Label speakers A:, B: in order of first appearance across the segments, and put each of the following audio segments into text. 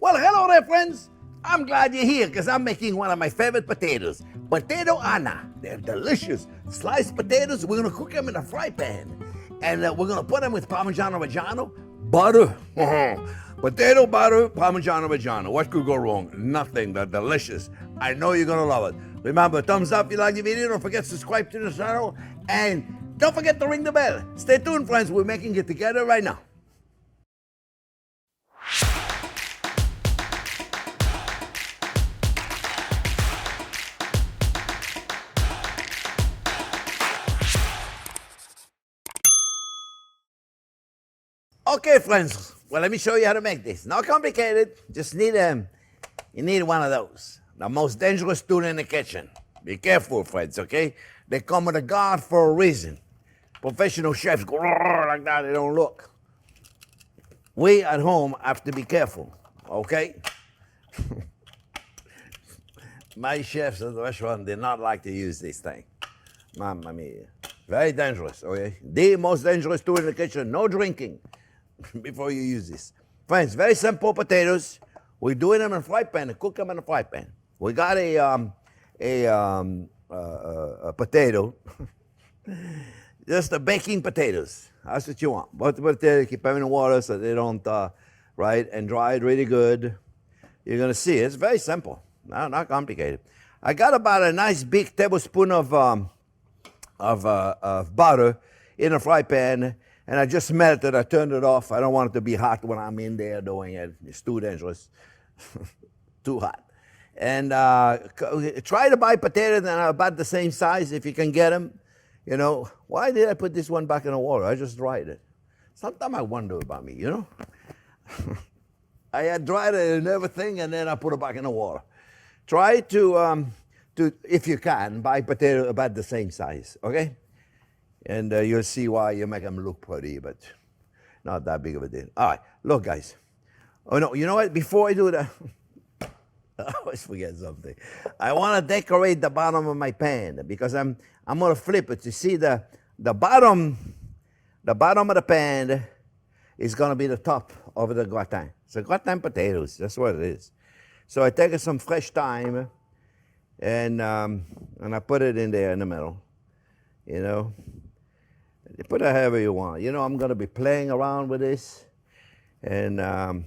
A: Well, hello there, friends. I'm glad you're here because I'm making one of my favorite potatoes, Pommes Anna. They're delicious. Sliced potatoes, we're going to cook them in a fry pan. And we're going to put them with Parmigiano Reggiano, butter. Potato butter, Parmigiano Reggiano. What could go wrong? Nothing. They're delicious. I know you're going to love it. Remember, thumbs up if you like the video. Don't forget to subscribe to the channel. And don't forget to ring the bell. Stay tuned, friends. We're making it together right now. Okay, friends. Well, let me show you how to make this. Not complicated. Just need you need one of those. The most dangerous tool in the kitchen. Be careful, friends, okay? They come with a guard for a reason. Professional chefs go like that, they don't look. We at home have to be careful, okay? My chefs at the restaurant did not like to use this thing. Mamma mia. Very dangerous, okay? The most dangerous tool in the kitchen, no drinking before you use this. Friends, very simple potatoes. We're doing them in a fry pan, cook them in a fry pan. We got a potato, just the baking potatoes. That's what you want. But keep them in the water so they don't, right, and dry it really good. You're gonna see, it's very simple, not complicated. I got about a nice big tablespoon of butter in a fry pan, and I just melted. I turned it off. I don't want it to be hot when I'm in there doing it. It's too dangerous, too hot. And try to buy potatoes that are about the same size if you can get them. You know, why did I put this one back in the water? I just dried it. Sometimes I wonder about me, you know. I had dried it and everything, and then I put it back in the water. Try to if you can, buy potatoes about the same size, okay? And you'll see why you make them look pretty, but not that big of a deal. All right, look, guys. Oh, no, you know what? Before I do that, I always forget something. I want to decorate the bottom of my pan because I'm going to flip it. You see, the bottom of the pan is going to be the top of the gratin. So gratin potatoes, that's what it is. So I take some fresh thyme and I put it in there in the middle, you know. You put it however you want. You know, I'm going to be playing around with this, and I'm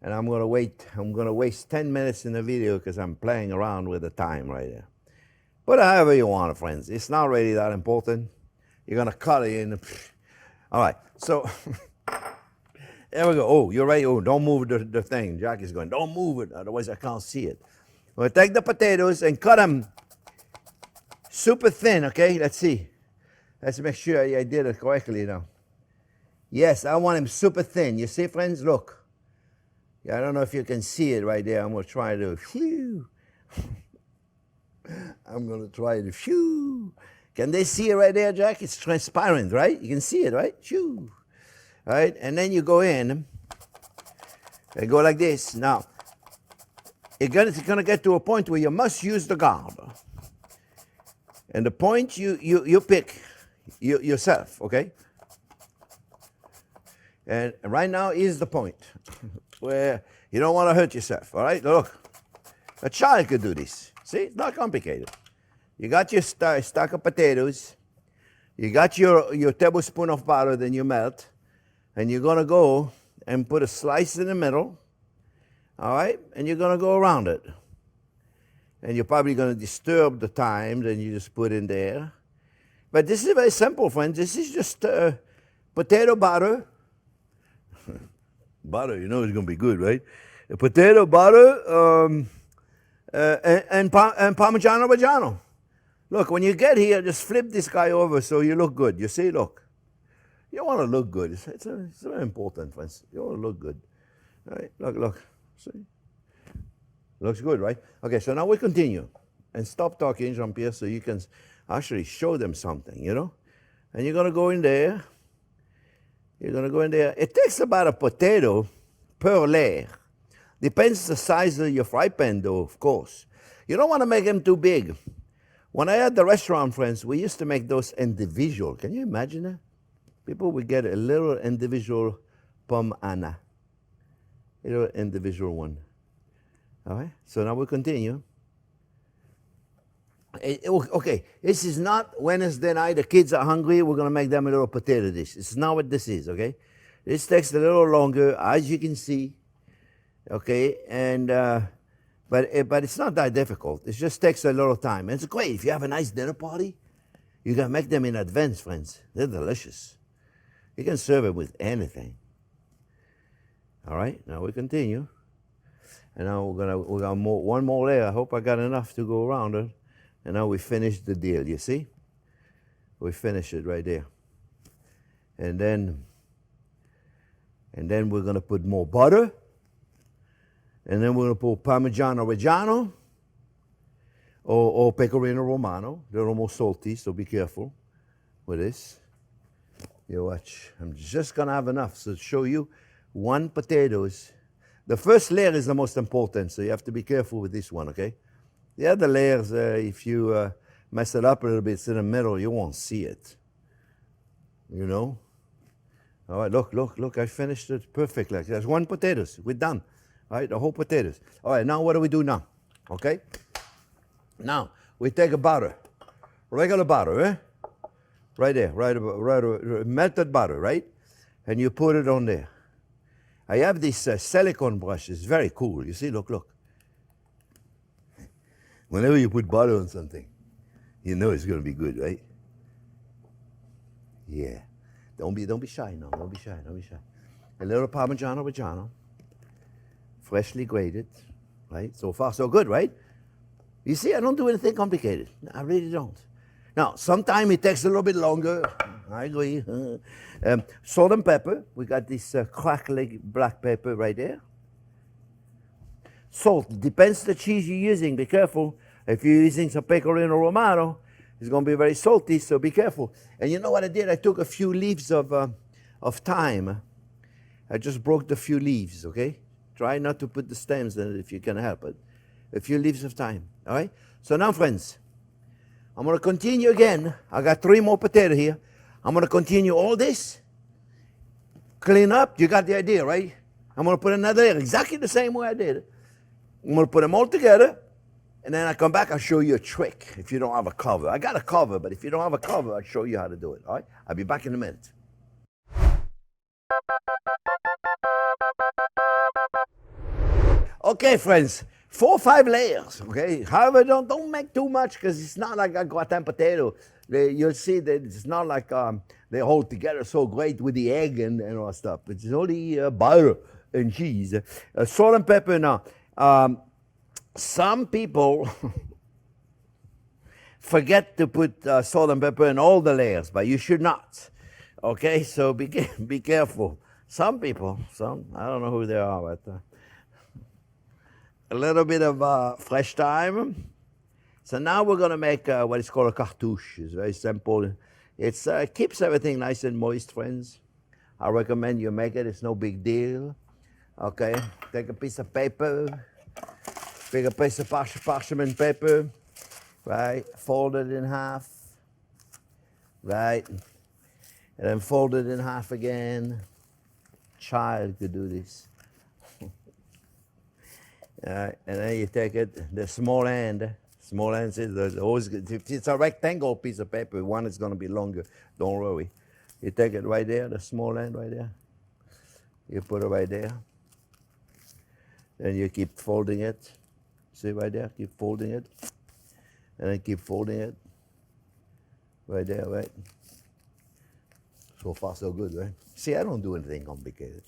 A: going to wait. I'm going to waste 10 minutes in the video because I'm playing around with the time right there. Put it however you want, friends. It's not really that important. You're going to cut it in. All right. So there we go. Oh, you're ready. Oh, don't move the thing. Jack is going, don't move it. Otherwise, I can't see it. We'll take the potatoes and cut them super thin, okay? Let's see. Let's make sure I did it correctly now. Yes, I want them super thin. You see, friends? Look. Yeah, I don't know if you can see it right there. I'm going to try to, phew. I'm going to try to, phew. Can they see it right there, Jack? It's transparent, right? You can see it, right? Phew. All right, and then you go in and go like this. Now, it's going to get to a point where you must use the guard. And the point you pick yourself, okay? And right now is the point where you don't want to hurt yourself, all right? Look, a child could do this. See, it's not complicated. You got your stack of potatoes. You got your tablespoon of butter, then you melt. And you're going to go and put a slice in the middle, all right? And you're going to go around it. And you're probably going to disturb the thyme, then you just put in there. But this is very simple, friends. This is just potato butter. Butter, you know it's going to be good, right? Potato butter and Parmigiano Reggiano. Look, when you get here, just flip this guy over so you look good. You see, look. You want to look good. It's very important, friends. You want to look good. All right, look. See? Looks good, right? Okay, so now we continue. And stop talking, Jean-Pierre, so you can actually show them something, you know? And you're going to go in there. You're going to go in there. It takes about a potato per layer. Depends the size of your fry pan, though, of course. You don't want to make them too big. When I had the restaurant, friends, we used to make those individual. Can you imagine that? People would get a little individual Pommes Anna. A little individual one. All right, so now we continue. Okay, this is not Wednesday night, the kids are hungry, we're gonna make them a little potato dish. It's not what this is, okay? This takes a little longer, as you can see, okay? And, but it's not that difficult. It just takes a little time. And it's great, if you have a nice dinner party, you can make them in advance, friends. They're delicious. You can serve it with anything. All right, now we continue. And now we got one more layer. I hope I got enough to go around it. And now we finish the deal, you see? We finish it right there. And then we're gonna put more butter. And then we're gonna put Parmigiano Reggiano or Pecorino Romano. They're almost salty, so be careful with this. You watch, I'm just gonna have enough. So to show you, 1 potatoes. The first layer is the most important, so you have to be careful with this one, okay? The other layers, if you mess it up a little bit, it's in the middle, you won't see it. You know? All right, look, I finished it perfectly. There's 1 potatoes, we're done. All right, the whole potatoes. All right, now what do we do now? Okay? Now, we take a butter, regular butter, eh? Right there, right, melted butter, right? And you put it on there. I have this silicone brush, it's very cool. You see, look. Whenever you put butter on something, you know it's gonna be good, right? Yeah. Don't be shy now, don't be shy. A little Parmigiano Reggiano, freshly grated, right? So far so good, right? You see, I don't do anything complicated. I really don't. Now, sometimes it takes a little bit longer. I agree. Salt and pepper. We got this crackling black pepper right there. Salt. Depends the cheese you're using. Be careful. If you're using some Pecorino Romano, it's going to be very salty, so be careful. And you know what I did? I took a few leaves of thyme. I just broke the few leaves, okay? Try not to put the stems in it if you can help it. A few leaves of thyme, all right? So now, friends, I'm going to continue again. I got 3 more potatoes here. I'm going to continue all this. Clean up. You got the idea, right? I'm going to put another layer exactly the same way I did it. I'm going to put them all together. And then I come back, I'll show you a trick if you don't have a cover. I got a cover, but if you don't have a cover, I'll show you how to do it, all right? I'll be back in a minute. Okay, friends. 4 or 5 layers, okay? However, don't make too much because it's not like a gratin potato. You'll see that it's not like they hold together so great with the egg and all that stuff. It's only butter and cheese. Salt and pepper now. Some people forget to put salt and pepper in all the layers, but you should not. Okay, so be careful. Some people, I don't know who they are, but a little bit of fresh thyme. So now we're going to make what is called a cartouche. It's very simple. It keeps everything nice and moist, friends. I recommend you make it. It's no big deal. Okay, take a piece of paper, take a piece of parchment paper, right? Fold it in half, right? And then fold it in half again. Child could do this. And then you take it, the small end is always good. If it's a rectangle piece of paper, one is going to be longer, don't worry. You take it right there, the small end right there. You put it right there. Then you keep folding it. See right there, keep folding it. And then keep folding it. Right there, right? So far so good, right? See, I don't do anything complicated.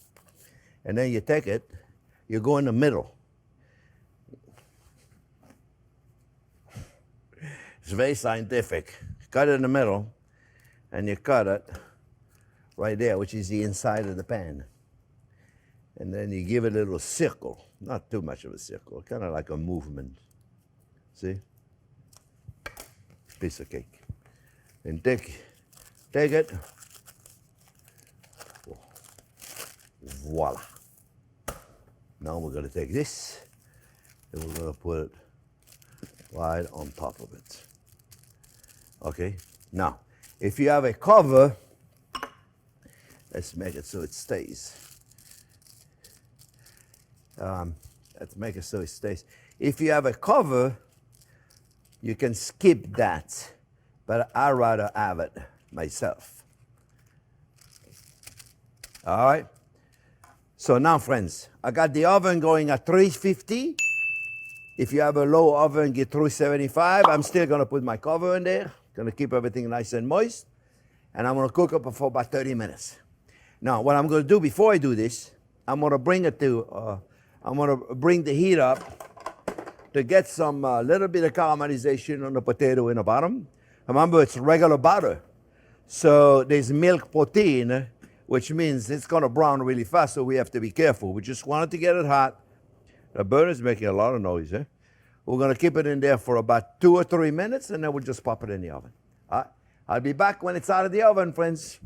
A: And then you take it, you go in the middle. It's very scientific. Cut it in the middle, and you cut it right there, which is the inside of the pan. And then you give it a little circle, not too much of a circle, kind of like a movement. See? Piece of cake. And take it. Voila. Now we're going to take this, and we're going to put it right on top of it. Okay? Now, if you have a cover, let's make it so it stays. Let's make it so it stays. If you have a cover, you can skip that, but I'd rather have it myself. All right? So now, friends, I got the oven going at 350. If you have a low oven, get 375. I'm still gonna put my cover in there. Gonna keep everything nice and moist. And I'm gonna cook it for about 30 minutes. Now, what I'm gonna do before I do this, I'm gonna bring the heat up to get some little bit of caramelization on the potato in the bottom. Remember, it's regular butter. So there's milk protein, which means it's gonna brown really fast, so we have to be careful. We just wanted to get it hot. The burner's making a lot of noise, eh? We're gonna keep it in there for about 2 or 3 minutes, and then we'll just pop it in the oven. All right? I'll be back when it's out of the oven, friends.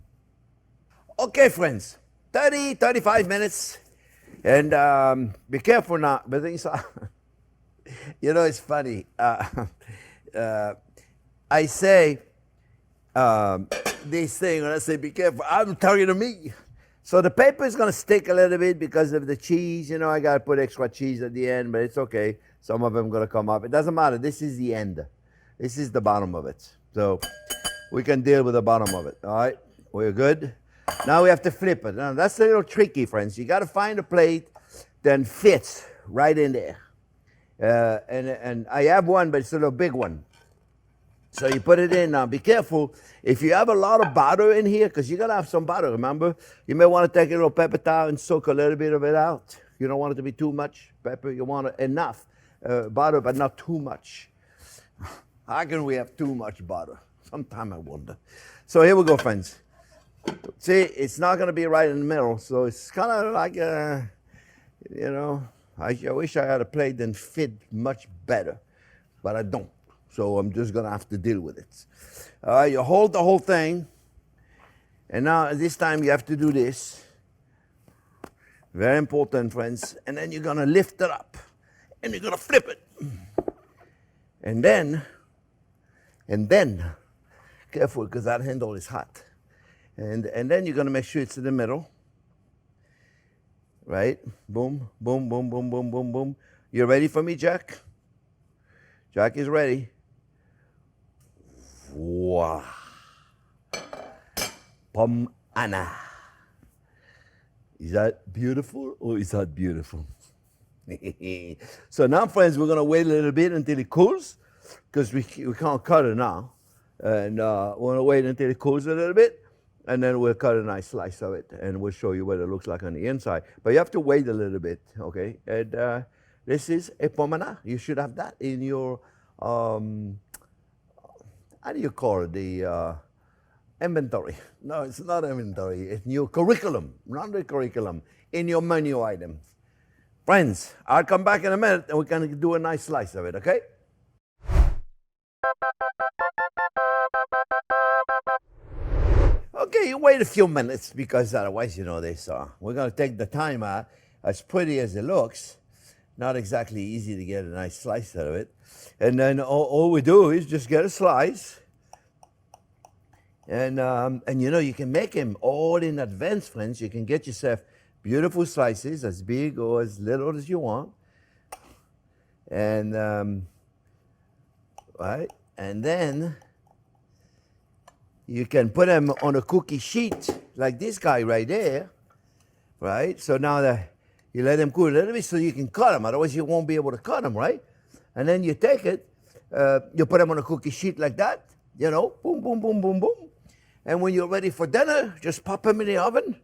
A: Okay, friends, 35 minutes. And be careful now. But things are, you know, it's funny. I say this thing, and I say, be careful. I'm telling you me. So the paper is going to stick a little bit because of the cheese. You know, I got to put extra cheese at the end, but it's okay. Some of them are going to come up. It doesn't matter. This is the end. This is the bottom of it. So we can deal with the bottom of it. All right? We're good. Now we have to flip it. Now that's a little tricky, friends. You got to find a plate that fits right in there. And I have one, but it's a little big one. So you put it in. Now be careful. If you have a lot of butter in here, because you got to have some butter, remember? You may want to take a little pepper towel and soak a little bit of it out. You don't want it to be too much pepper. You want enough butter, but not too much. How can we have too much butter? Sometimes I wonder. So here we go, friends. See, it's not going to be right in the middle, so it's kind of like, you know, I wish I had a plate that fit much better, but I don't. So I'm just going to have to deal with it. All right, you hold the whole thing, and now this time you have to do this. Very important, friends. And then you're going to lift it up, and you're going to flip it. And then, careful, because that handle is hot. And then you're going to make sure it's in the middle. Right? Boom, boom, boom, boom, boom, boom, boom. You ready for me, Jack? Jack is ready. Wow. Pommes Anna. Is that beautiful or is that beautiful? So now, friends, we're going to wait a little bit until it cools because we can't cut it now. And we're going to wait until it cools a little bit. And then we'll cut a nice slice of it, and we'll show you what it looks like on the inside. But you have to wait a little bit, okay? And this is a Pommes Anna. You should have that in your, how do you call it? The inventory. No, it's not inventory. It's your curriculum, not the curriculum, in your menu items. Friends, I'll come back in a minute, and we can do a nice slice of it, okay? Okay, you wait a few minutes because otherwise, you know, we're going to take the time out. As pretty as it looks, not exactly easy to get a nice slice out of it. And then all we do is just get a slice. And you know, you can make them all in advance, friends. You can get yourself beautiful slices, as big or as little as you want. And, right? And then you can put them on a cookie sheet like this guy right there, right? So now you let them cool a little bit so you can cut them. Otherwise, you won't be able to cut them, right? And then you take it, you put them on a cookie sheet like that, you know, boom, boom, boom, boom, boom. And when you're ready for dinner, just pop them in the oven.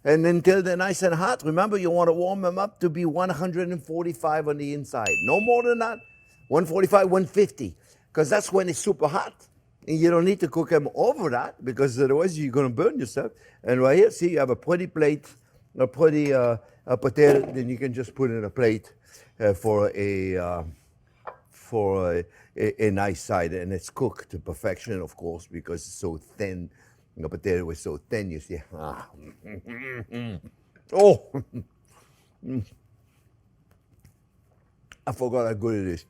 A: And until they're nice and hot, remember, you want to warm them up to be 145 on the inside. No more than that, 145, 150, because that's when it's super hot. And you don't need to cook them over that because otherwise you're going to burn yourself. And right here, see, you have a pretty plate, a pretty potato. Then you can just put it in a plate for a nice side. And it's cooked to perfection, of course, because it's so thin. The potato is so thin, you see. Oh! I forgot how good it is.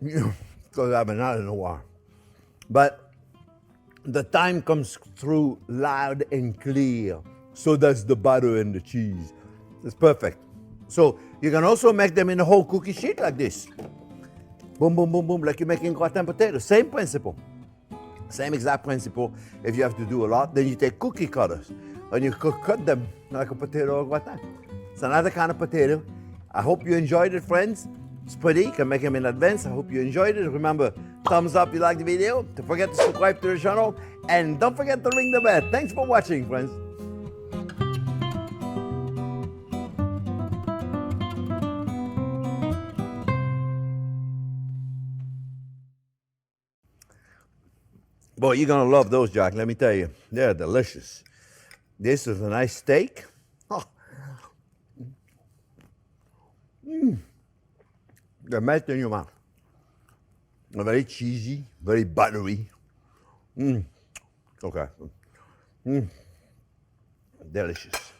A: Because I haven't had it in a while. But the time comes through loud and clear. So does the butter and the cheese. It's perfect. So You can also make them in a whole cookie sheet like this. Boom, boom, boom, boom, like you're making gratin potatoes. Same principle. Same exact principle. If you have to do a lot, then you take cookie cutters and you cut them like a potato or gratin. It's another kind of potato. I hope you enjoyed it, friends. It's pretty. You can make them in advance. I hope you enjoyed it. Remember, thumbs up if you like the video. Don't forget to subscribe to the channel. And don't forget to ring the bell. Thanks for watching, friends. Boy, you're going to love those, Jack. Let me tell you. They're delicious. This is a nice steak. Oh. They melt in your mouth. They're very cheesy, very buttery. Okay. Delicious.